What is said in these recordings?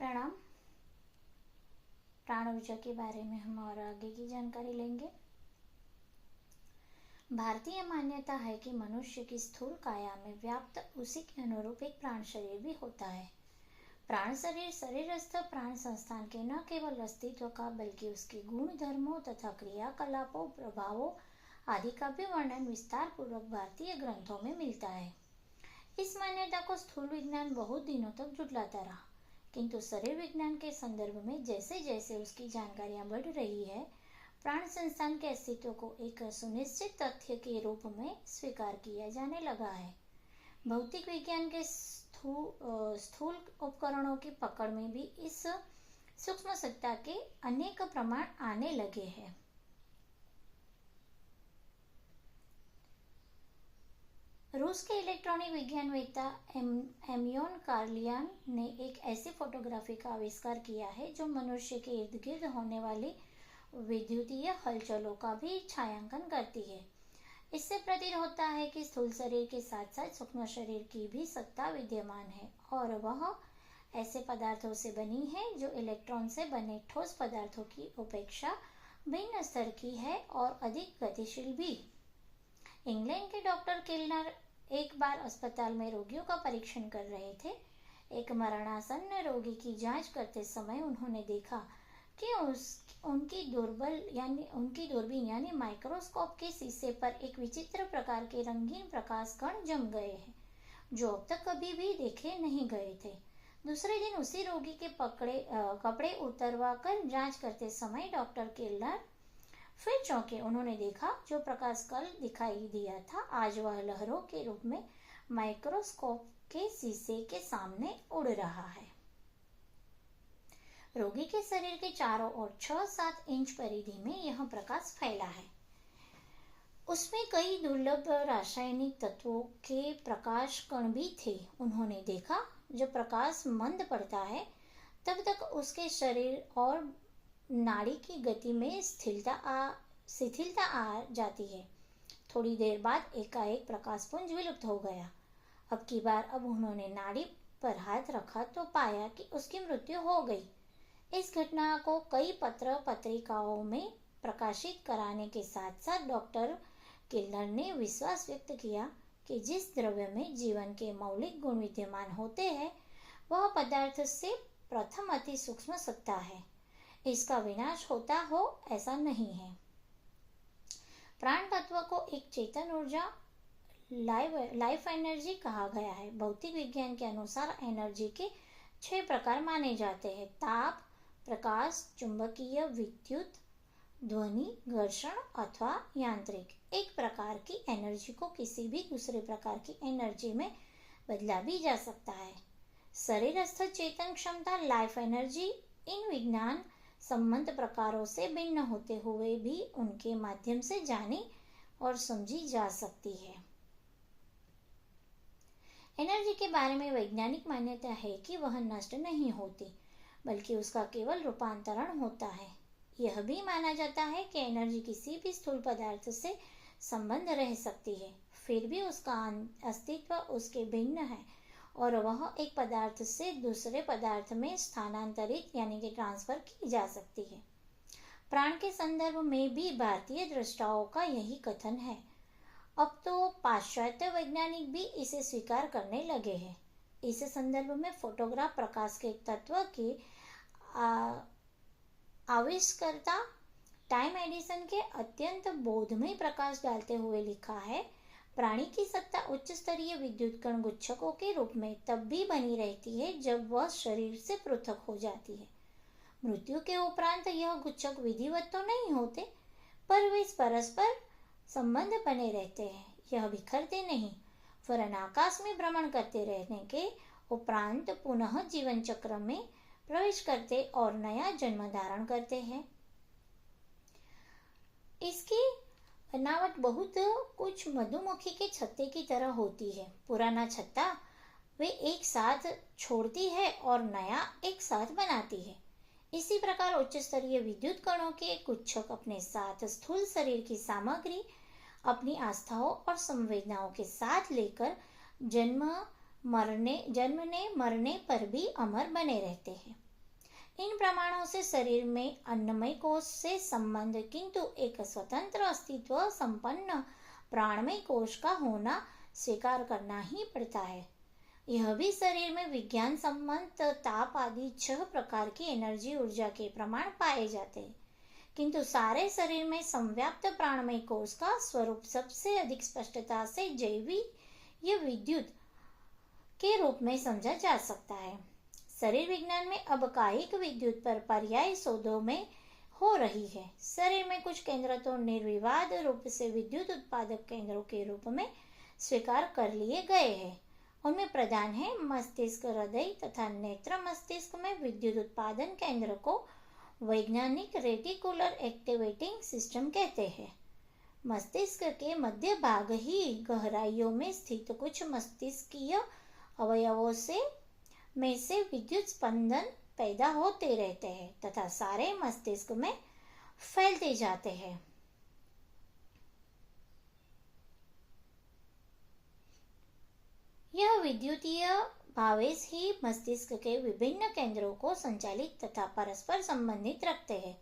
प्रणाम। प्राण ऊर्जा के बारे में हम और आगे की जानकारी लेंगे। भारतीय मान्यता है कि मनुष्य की स्थूल काया में व्याप्त उसी के अनुरूप एक प्राण शरीर भी होता है। प्राण शरीर शरीरस्थ प्राण संस्थान के न केवल अस्तित्व का बल्कि उसके गुण धर्मों तथा क्रियाकलापों प्रभावों आदि का भी वर्णन विस्तार पूर्वक भारतीय ग्रंथों में मिलता है। इस मान्यता को स्थूल विज्ञान बहुत दिनों तक झुठलाता रहा, किंतु शरीर विज्ञान के संदर्भ में जैसे जैसे उसकी जानकारियां बढ़ रही है, प्राण संस्थान के अस्तित्व को एक सुनिश्चित तथ्य के रूप में स्वीकार किया जाने लगा है। भौतिक विज्ञान के स्थूल उपकरणों की पकड़ में भी इस सूक्ष्म सत्ता के अनेक प्रमाण आने लगे हैं। रूस के इलेक्ट्रॉनिक विज्ञानवेत्ता एमियोन कार्लियान ने एक ऐसी फोटोग्राफी का आविष्कार किया है जो मनुष्य के इर्द गिर्द होने वाली विद्युतीय हलचलों का भी छायांकन करती है। इससे प्रतीत होता है कि स्थूल शरीर के साथ साथ सूक्ष्म शरीर की भी सत्ता विद्यमान है और वह ऐसे पदार्थों से बनी है जो इलेक्ट्रॉन से बने ठोस पदार्थों की अपेक्षा भिन्न स्तर की है और अधिक गतिशील भी। इंग्लैंड के डॉक्टर किलनर एक बार अस्पताल में रोगियों का परीक्षण कर रहे थे। एक मरणासन्न रोगी की जांच करते समय उन्होंने देखा कि उनकी दूरबीन यानी माइक्रोस्कोप के शीशे पर एक विचित्र प्रकार के रंगीन प्रकाश कण जम गए हैं जो अब तक कभी भी देखे नहीं गए थे। दूसरे दिन उसी रोगी के कपड़े उतरवा कर जांच करते समय डॉक्टर किलनर फिर चौंके। उन्होंने देखा जो प्रकाश कल दिखाई दिया था आज वह लहरों के रूप में माइक्रोस्कोप के शीशे के सामने उड़ रहा है। रोगी के शरीर के चारों ओर 6-7 इंच परिधि में यह प्रकाश फैला है। उसमें कई दुर्लभ रासायनिक तत्वों के प्रकाश कण भी थे। उन्होंने देखा जब प्रकाश मंद पड़ता है तब तक उसके शरीर और नाड़ी की गति में शिथिलता आ जाती है। थोड़ी देर बाद एकाएक प्रकाशपुंज विलुप्त हो गया। अब उन्होंने नाड़ी पर हाथ रखा तो पाया कि उसकी मृत्यु हो गई। इस घटना को कई पत्र पत्रिकाओं में प्रकाशित कराने के साथ साथ डॉक्टर किलनर ने विश्वास व्यक्त किया कि जिस द्रव्य में जीवन के मौलिक गुण विद्यमान होते हैं वह पदार्थ से प्रथम अति सूक्ष्म सत्ता है। इसका विनाश होता हो ऐसा नहीं है। प्राण तत्व को एक चेतन ऊर्जा लाइफ एनर्जी कहा गया है। भौतिक विज्ञान के अनुसार एनर्जी के 6 प्रकार माने जाते हैं: ताप, प्रकाश, चुंबकीय, विद्युत, ध्वनि, घर्षण अथवा यांत्रिक। एक प्रकार की एनर्जी को किसी भी दूसरे प्रकार की एनर्जी में बदला भी जा सकता है। शरीरस्थ चेतन क्षमता लाइफ एनर्जी इन विज्ञान संबंध प्रकारों से भिन्न होते हुए भी उनके माध्यम से जानी और समझी जा सकती है। एनर्जी के बारे में वैज्ञानिक मान्यता है कि वह नष्ट नहीं होती बल्कि उसका केवल रूपांतरण होता है। यह भी माना जाता है कि एनर्जी किसी भी स्थूल पदार्थ से संबंध रह सकती है, फिर भी उसका अस्तित्व उसके भिन्न है और वह एक पदार्थ से दूसरे पदार्थ में स्थानांतरित यानी कि ट्रांसफर की जा सकती है। प्राण के संदर्भ में भी भारतीय दृष्टाओं का यही कथन है। अब तो पाश्चात्य वैज्ञानिक भी इसे स्वीकार करने लगे हैं। इस संदर्भ में फोटोग्राफ प्रकाश के तत्व के आविष्कर्ता टाइम एडिसन के अत्यंत बोधमय प्रकाश डालते हुए लिखा है, प्राणी की सत्ता उच्च स्तरीय विद्युत कण गुच्छकों के रूप में तब भी बनी रहती है जब वह शरीर से पृथक हो जाती है। मृत्यु के उपरांत यह गुच्छक विधिवत तो नहीं होते पर वे परस्पर संबंध बने रहते हैं। यह बिखरते नहीं वरन आकाश में भ्रमण करते रहने के उपरांत पुनः जीवन चक्र में प्रवेश करते और नया जन्म धारण करते हैं। इसकी बनावट बहुत कुछ मधुमक्खी के छत्ते की तरह होती है। पुराना छत्ता वे एक साथ छोड़ती है और नया एक साथ बनाती है। इसी प्रकार उच्च स्तरीय विद्युत कणों के गुच्छक अपने साथ स्थूल शरीर की सामग्री अपनी आस्थाओं और संवेदनाओं के साथ लेकर जन्मने मरने पर भी अमर बने रहते हैं। इन प्रमाणों से शरीर में अन्नमय कोश से संबंध किंतु एक स्वतंत्र अस्तित्व संपन्न प्राणमय कोश का होना स्वीकार करना ही पड़ता है। यह भी शरीर में विज्ञान सम्मत ताप आदि 6 प्रकार की एनर्जी ऊर्जा के प्रमाण पाए जाते हैं, किंतु सारे शरीर में संव्याप्त प्राणमय कोश का स्वरूप सबसे अधिक स्पष्टता से जैवीय विद्युत के रूप में समझा जा सकता है। शरीर विज्ञान में अब कायिक विद्युत पर पर्याय शोधों में हो रही है। शरीर में कुछ केंद्र तो निर्विवाद रूप से विद्युत उत्पादक केंद्रों के रूप में स्वीकार कर लिए गए हैं। उनमें प्रधान है मस्तिष्क, हृदय तथा नेत्र। मस्तिष्क में विद्युत उत्पादन केंद्र को वैज्ञानिक रेटिकुलर एक्टिवेटिंग सिस्टम कहते हैं। मस्तिष्क के मध्य भाग ही गहराइयों में स्थित कुछ मस्तिष्कीय अवयवों में से विद्युत स्पंदन पैदा होते रहते हैं तथा सारे मस्तिष्क में फैलते जाते हैं। यह विद्युतीय भावेश ही मस्तिष्क के विभिन्न केंद्रों को संचालित तथा परस्पर संबंधित रखते हैं।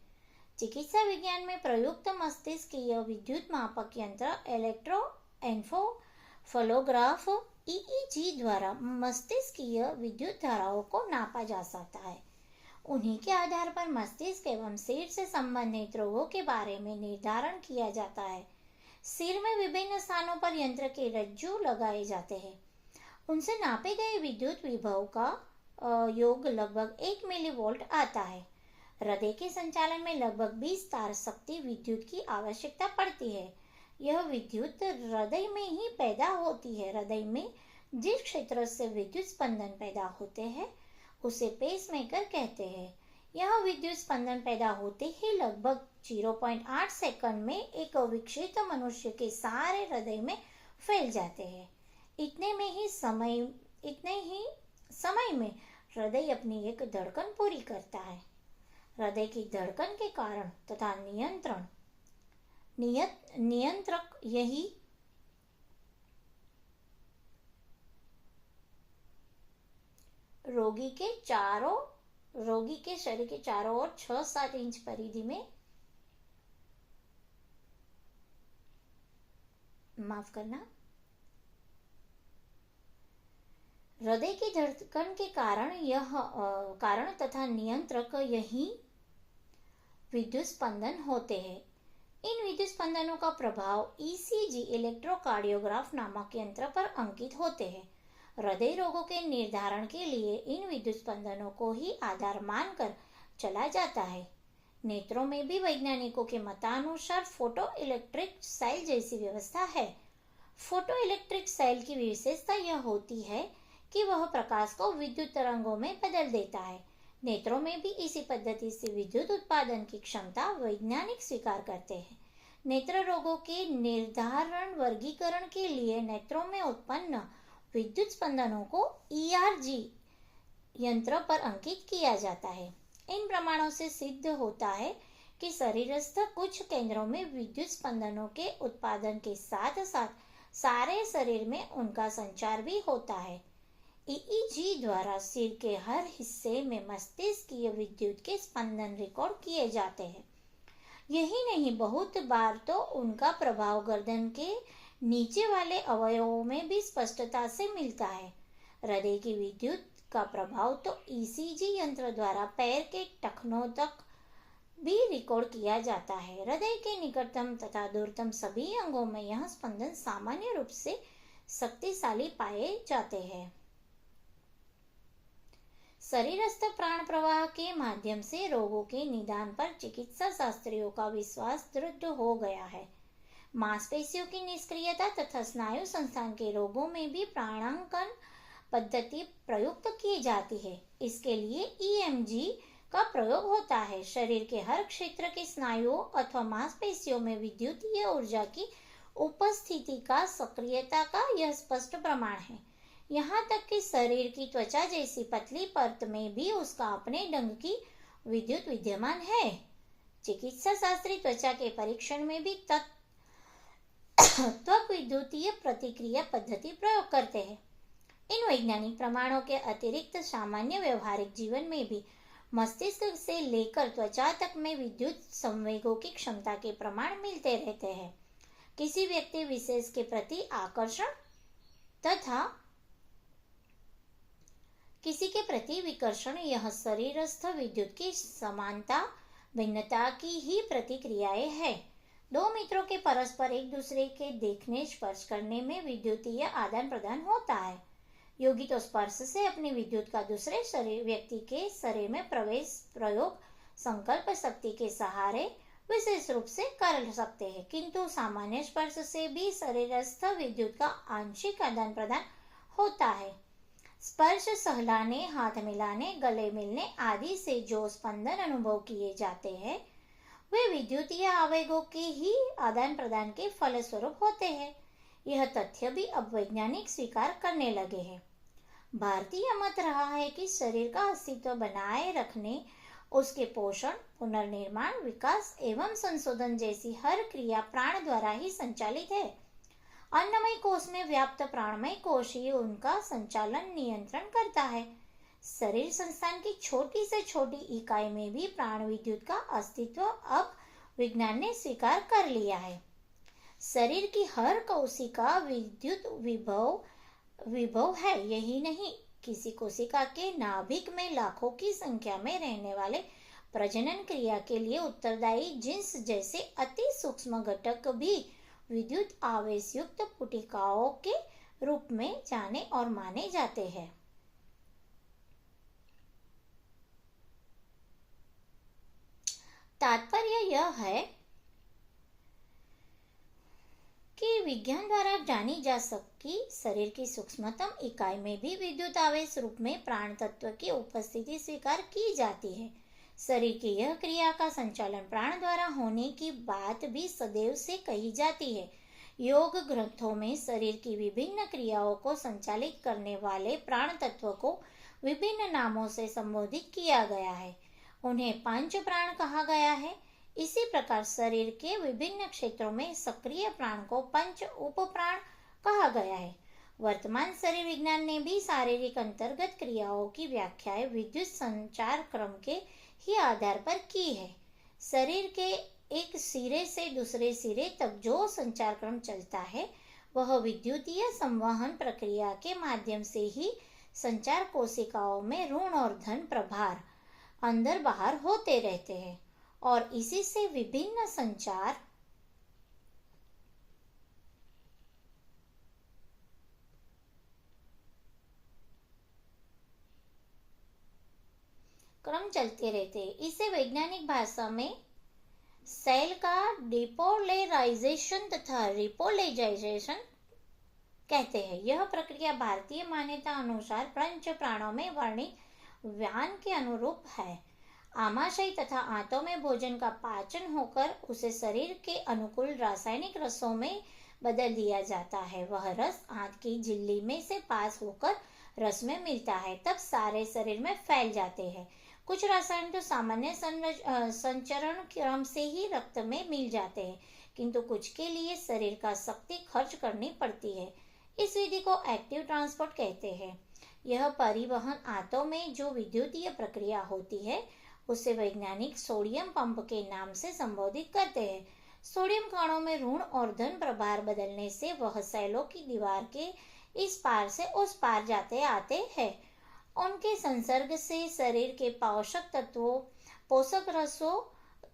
चिकित्सा विज्ञान में प्रयुक्त मस्तिष्कीय विद्युत मापक यंत्र इलेक्ट्रोएन्सेफलोग्राफ EEG द्वारा मस्तिष्कीय विद्युत धाराओं को नापा जा सकता है। उन्हीं के आधार पर मस्तिष्क एवं सिर से संबंधित रोगों के बारे में निर्धारण किया जाता है। सिर में विभिन्न स्थानों पर यंत्र के रज्जू लगाए जाते हैं। उनसे नापे गए विद्युत विभव का योग लगभग 1 मिलीवोल्ट आता है। हृदय के संचालन में लगभग 20 तार शक्ति विद्युत की आवश्यकता पड़ती है। यह विद्युत हृदय में ही पैदा होती है। हृदय में जिस क्षेत्र से विद्युत स्पंदन पैदा होते हैं उसे पेसमेकर कहते हैं। यह विद्युत स्पंदन पैदा होते ही लगभग 0.8 सेकंड में एक विकसित मनुष्य के सारे हृदय में फैल जाते हैं। इतने ही समय में हृदय अपनी एक धड़कन पूरी करता है। हृदय की धड़कन के कारण तथा नियंत्रक यही रोगी के शरीर के चारों ओर 6-7 इंच परिधि में हृदय की धड़कन के कारण तथा नियंत्रक यही विद्युत स्पंदन होते हैं। इन विद्युत स्पंदनों का प्रभाव ECG इलेक्ट्रोकार्डियोग्राफ नामक यंत्र पर अंकित होते हैं। हृदय रोगों के निर्धारण के लिए इन विद्युत स्पंदनों को ही आधार मानकर चला जाता है। नेत्रों में भी वैज्ञानिकों के मतानुसार फोटो इलेक्ट्रिक सेल जैसी व्यवस्था है। फोटो इलेक्ट्रिक सेल की विशेषता यह होती है कि वह प्रकाश को विद्युत तरंगों में बदल देता है। नेत्रों में भी इसी पद्धति से विद्युत उत्पादन की क्षमता वैज्ञानिक स्वीकार करते हैं। नेत्र रोगों के निर्धारण वर्गीकरण के लिए नेत्रों में उत्पन्न विद्युत स्पंदनों को ERG यंत्र पर अंकित किया जाता है। इन प्रमाणों से सिद्ध होता है कि शरीरस्थ कुछ केंद्रों में विद्युत स्पंदनों के उत्पादन के साथ साथ सारे शरीर में उनका संचार भी होता है। EEG द्वारा सिर के हर हिस्से में मस्तिष्कीय विद्युत के स्पंदन रिकॉर्ड किए जाते हैं। यही नहीं, बहुत बार तो उनका प्रभाव गर्दन के नीचे वाले अवयवों में भी स्पष्टता से मिलता है। हृदय की विद्युत का प्रभाव तो ECG यंत्र द्वारा पैर के टखनों तक भी रिकॉर्ड किया जाता है। हृदय के निकटतम तथा दूरतम सभी अंगों में यह स्पंदन सामान्य रूप से शक्तिशाली पाए जाते हैं। शरीरस्थ प्राण प्रवाह के माध्यम से रोगों के निदान पर चिकित्सा शास्त्रियों का विश्वास दृढ़ हो गया है। मांसपेशियों की निष्क्रियता तथा स्नायु संस्थान के रोगों में भी प्राणांकन पद्धति प्रयुक्त की जाती है। इसके लिए EMG का प्रयोग होता है। शरीर के हर क्षेत्र के स्नायुओं अथवा मांसपेशियों में विद्युतीय ऊर्जा की उपस्थिति का सक्रियता का यह स्पष्ट प्रमाण है। यहाँ तक कि शरीर की त्वचा जैसी पतली परत में भी उसका अपने ढंग की विद्युत विद्यमान है। चिकित्सा शास्त्री त्वचा के परीक्षण में भी त्वक विद्युतीय प्रतिक्रिया पद्धति प्रयोग करते हैं। इन वैज्ञानिक प्रमाणों के अतिरिक्त सामान्य व्यवहारिक जीवन में भी मस्तिष्क से लेकर त्वचा तक में विद्युत संवेगों की क्षमता के प्रमाण मिलते रहते हैं। किसी व्यक्ति विशेष के प्रति आकर्षण तथा किसी के प्रति विकर्षण, यह शरीरस्थ विद्युत की समानता भिन्नता की ही प्रतिक्रियाएं है। दो मित्रों के परस्पर एक दूसरे के देखने स्पर्श करने में विद्युतीय आदान प्रदान होता है। योगी तो स्पर्श से अपनी विद्युत का दूसरे शरीर व्यक्ति के शरीर में प्रवेश प्रयोग संकल्प शक्ति के सहारे विशेष रूप से कर सकते हैं, किंतु सामान्य स्पर्श से भी शरीरस्थ विद्युत का आंशिक आदान प्रदान होता है। स्पर्श, सहलाने, हाथ मिलाने, गले मिलने आदि से जो स्पंदन अनुभव किए जाते हैं वे विद्युतीय आवेगों के ही आदान प्रदान के फलस्वरूप होते हैं। यह तथ्य भी अब वैज्ञानिक स्वीकार करने लगे हैं। भारतीय मत रहा है कि शरीर का अस्तित्व बनाए रखने, उसके पोषण, पुनर्निर्माण, विकास एवं संशोधन जैसी हर क्रिया प्राण द्वारा ही संचालित है। अन्नमय कोश में व्याप्त प्राणमय कोश ही उनका संचालन नियंत्रण करता है। शरीर संस्थान की छोटी से छोटी इकाई में भी प्राण विद्युत का अस्तित्व अब विज्ञान ने स्वीकार कर लिया है। शरीर की हर कोशिका विद्युत विभव है। यही नहीं, किसी कोशिका के नाभिक में लाखों की संख्या में रहने वाले प्रजनन क्रिया के लिए उत्तरदायी जिन्स जैसे अति सूक्ष्म घटक भी विद्युत आवेश युक्त पुटिकाओं के रूप में जाने और माने जाते हैं। तात्पर्य यह है कि विज्ञान द्वारा जानी जा सकी शरीर की सूक्ष्मतम इकाई में भी विद्युत आवेश रूप में प्राण तत्व की उपस्थिति स्वीकार की जाती है। शरीर की यह क्रिया का संचालन प्राण द्वारा होने की बात भी सदैव से कही जाती है। योग ग्रंथों में शरीर की विभिन्न क्रियाओं को संचालित करने वाले प्राण तत्व को विभिन्न नामों से संबोधित किया गया है। उन्हें पंच प्राण कहा गया है। इसी प्रकार शरीर के विभिन्न क्षेत्रों में सक्रिय प्राण को पंच उप प्राण कहा गया है। वर्तमान शरीर विज्ञान ने भी शारीरिक अंतर्गत क्रियाओं की व्याख्याएं विद्युत संचार क्रम के ही आधार पर की है। शरीर के एक सिरे से दूसरे सिरे तक जो संचार क्रम चलता है वह विद्युतीय संवहन प्रक्रिया के माध्यम से ही संचार कोशिकाओं में ऋण और धन प्रभार अंदर बाहर होते रहते हैं और इसी से विभिन्न संचार क्रम चलते रहते हैं। इसे वैज्ञानिक भाषा में सेल का डिपोलराइजेशन तथा रिपोलराइजेशन कहते हैं। यह प्रक्रिया भारतीय मान्यता अनुसार पंच प्राणों में वर्णित व्यान के अनुरूप है। आमाशय तथा आंतों में भोजन का पाचन होकर उसे शरीर के अनुकूल रासायनिक रसों में बदल दिया जाता है। वह रस आंत की झिल्ली में से पास होकर रस में मिलता है, तब सारे शरीर में फैल जाते हैं। कुछ रसायन तो सामान्य संचरण क्रम से ही रक्त में मिल जाते हैं, किंतु कुछ के लिए शरीर का शक्ति खर्च करनी पड़ती है। इस विधि को एक्टिव ट्रांसपोर्ट कहते हैं। यह परिवहन आंतों में जो विद्युतीय प्रक्रिया होती है उसे वैज्ञानिक सोडियम पंप के नाम से संबोधित करते हैं। सोडियम कणों में ऋण और धन प्रभार बदलने से वह सेलों की दीवार के इस पार से उस पार जाते आते हैं। उनके संसर्ग से शरीर के पोषक रसों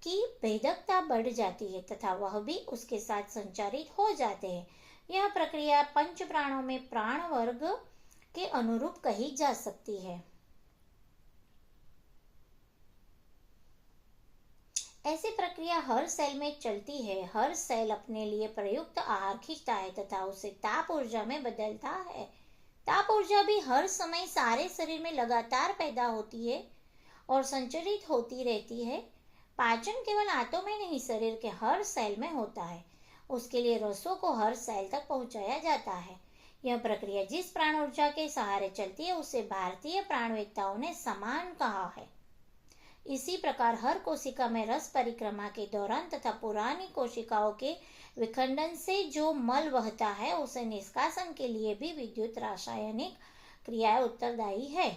की भेदकता बढ़ जाती है तथा वह भी उसके साथ संचारित हो जाते हैं। यह प्रक्रिया पंच प्राणों में प्राण वर्ग के अनुरूप कही जा सकती है। ऐसी प्रक्रिया हर सेल में चलती है। हर सेल अपने लिए प्रयुक्त आहार खींचता है तथा उसे ताप ऊर्जा में बदलता है। ताप ऊर्जा भी हर समय सारे शरीर में लगातार पैदा होती है और संचरित होती रहती है। पाचन केवल आंतों में नहीं, शरीर के हर सेल में होता है। उसके लिए रसों को हर सेल तक पहुंचाया जाता है। यह प्रक्रिया जिस प्राण ऊर्जा के सहारे चलती है उसे भारतीय प्राणवेत्ताओं ने समान कहा है। इसी प्रकार हर कोशिका में रस परिक्रमा के दौरान तथा पुरानी कोशिकाओं के विखंडन से जो मल बहता है उसे निष्कासन के लिए भी विद्युत रासायनिक क्रियाएं उत्तरदायी है।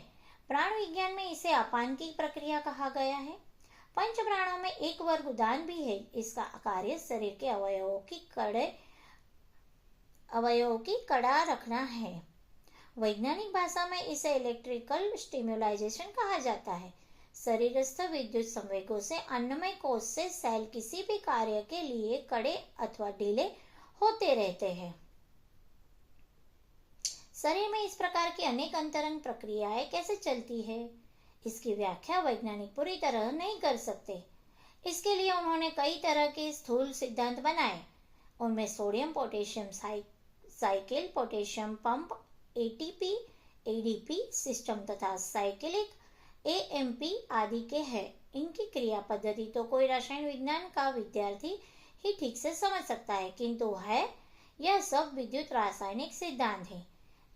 प्राण विज्ञान में इसे अपान की प्रक्रिया कहा गया है। पंच प्राणों में एक वर्ग उदान भी है। इसका कार्य शरीर के अवयवों की कड़ा रखना है। वैज्ञानिक भाषा में इसे इलेक्ट्रिकल स्टिम्युलाइजेशन कहा जाता है। शरीरस्थ विद्युत संवेगों से अन्नमय कोश से सेल किसी भी कार्य के लिए कड़े अथवा ढीले होते रहते हैं। शरीर में इस प्रकार की अनेक अंतरंग प्रक्रियाएं कैसे चलती है, इसकी व्याख्या वैज्ञानिक पूरी तरह नहीं कर सकते। इसके लिए उन्होंने कई तरह के स्थूल सिद्धांत बनाए। उनमें sodium potassium cycle, potassium pump, ATP ADP system तथा साइक्लिक एएमपी आदि के हैं। इनकी क्रिया पद्धति तो कोई रसायन विज्ञान का विद्यार्थी ही ठीक से समझ सकता है, किंतु है यह सब विद्युत रासायनिक सिद्धांत है।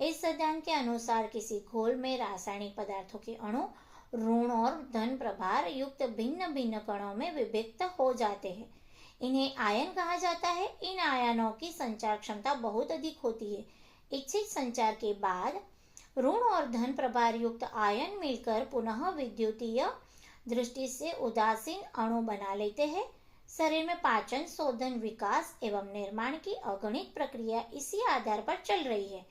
इस सिद्धांत के अनुसार किसी घोल में रासायनिक पदार्थों के अणु ऋण और धन प्रभार युक्त भिन्न भिन्न कणों में विभक्त हो जाते हैं। इन्हें आयन कहा जाता है। इन आयनों की संचार क्षमता बहुत अधिक होती है। इच्छित संचार के बाद ऋण और धन प्रभार युक्त आयन मिलकर पुनः विद्युतीय दृष्टि से उदासीन अणु बना लेते हैं। शरीर में पाचन, शोधन, विकास एवं निर्माण की अगणित प्रक्रिया इसी आधार पर चल रही है।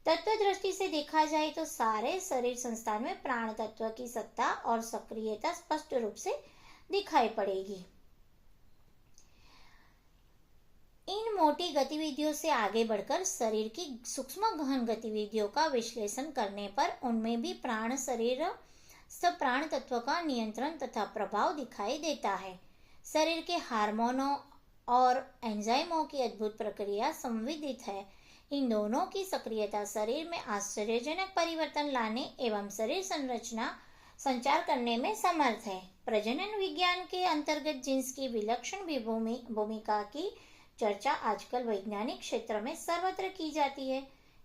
तत्व दृष्टि से देखा जाए तो सारे शरीर संस्थान में प्राण तत्व की सत्ता और सक्रियता स्पष्ट रूप से दिखाई पड़ेगी। इन मोटी गतिविधियों से आगे बढ़कर शरीर की सूक्ष्म गहन गतिविधियों का विश्लेषण करने पर उनमें भी प्राण तत्व का नियंत्रण तथा प्रभाव दिखाई देता है। शरीर के हार्मोनों और एंजाइमों की अद्भुत प्रक्रिया संविदित है। इन दोनों की सक्रियता शरीर में आश्चर्यजनक परिवर्तन लाने एवं शरीर संरचना संचार करने में समर्थ है। प्रजनन विज्ञान के अंतर्गत जीन्स की विलक्षण भूमिका की चर्चा आजकल वैज्ञानिक क्षेत्र में सर्वत्र की जाती है।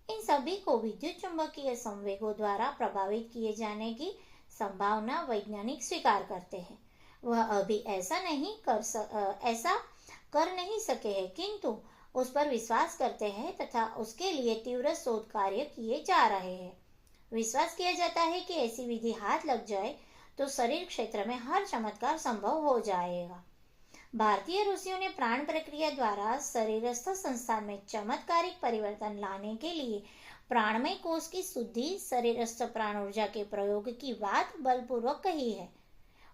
इन सभी को विद्युत चुंबकीय संवेगों द्वारा प्रभावित किए जाने की संभावना वैज्ञानिक स्वीकार करते हैं। वह अभी ऐसा कर नहीं सके हैं, किंतु उस पर विश्वास करते हैं तथा उसके लिए तीव्र शोध कार्य किए जा रहे हैं। विश्वास किया जाता है कि ऐसी विधि हाथ लग जाए तो शरीर क्षेत्र में हर चमत्कार संभव हो जाएगा। भारतीय ऋषियों ने प्राण प्रक्रिया द्वारा शरीरस्थ संस्थान में चमत्कारिक परिवर्तन लाने के लिए प्राणमय कोश की शुद्धि, शरीरस्थ प्राण ऊर्जा के प्रयोग की बात बलपूर्वक कही है।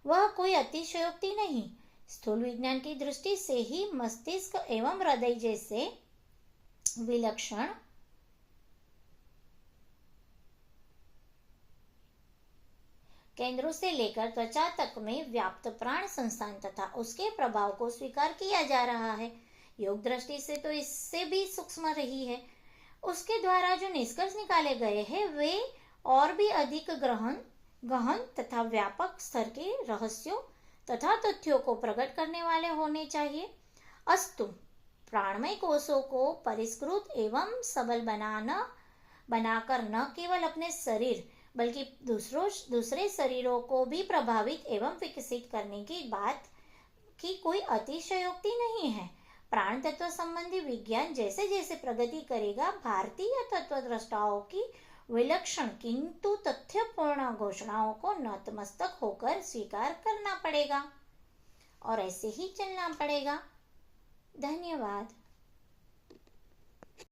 वह कोई अतिशयोक्ति नहीं, स्थूल विज्ञान की दृष्टि से ही मस्तिष्क एवं हृदय जैसे विलक्षण केंद्रों से लेकर त्वचा तक में व्याप्त प्राण संस्थान तथा उसके प्रभाव को स्वीकार किया जा रहा है। योग दृष्टि से तो इससे भी सूक्ष्म रही है। उसके द्वारा जो निष्कर्ष निकाले गए हैं वे और भी अधिक गहन तथा व्यापक स्तर के रहस्यों तथा तथ्यों को प्रकट करने वाले होने चाहिए। अस्तु, प्राणमय कोशों को परिष्कृत एवं सबल बनाकर न केवल अपने शरीर बल्कि दूसरे शरीरों को भी प्रभावित एवं विकसित करने की बात की कोई अतिशयोक्ति नहीं है। प्राण तत्व संबंधी विज्ञान जैसे जैसे प्रगति करेगा, भारतीय तत्वद्रष्टाओं की विलक्षण किंतु तथ्यपूर्ण घोषणाओं को नतमस्तक होकर स्वीकार करना पड़ेगा और ऐसे ही चलना पड़ेगा। धन्यवाद।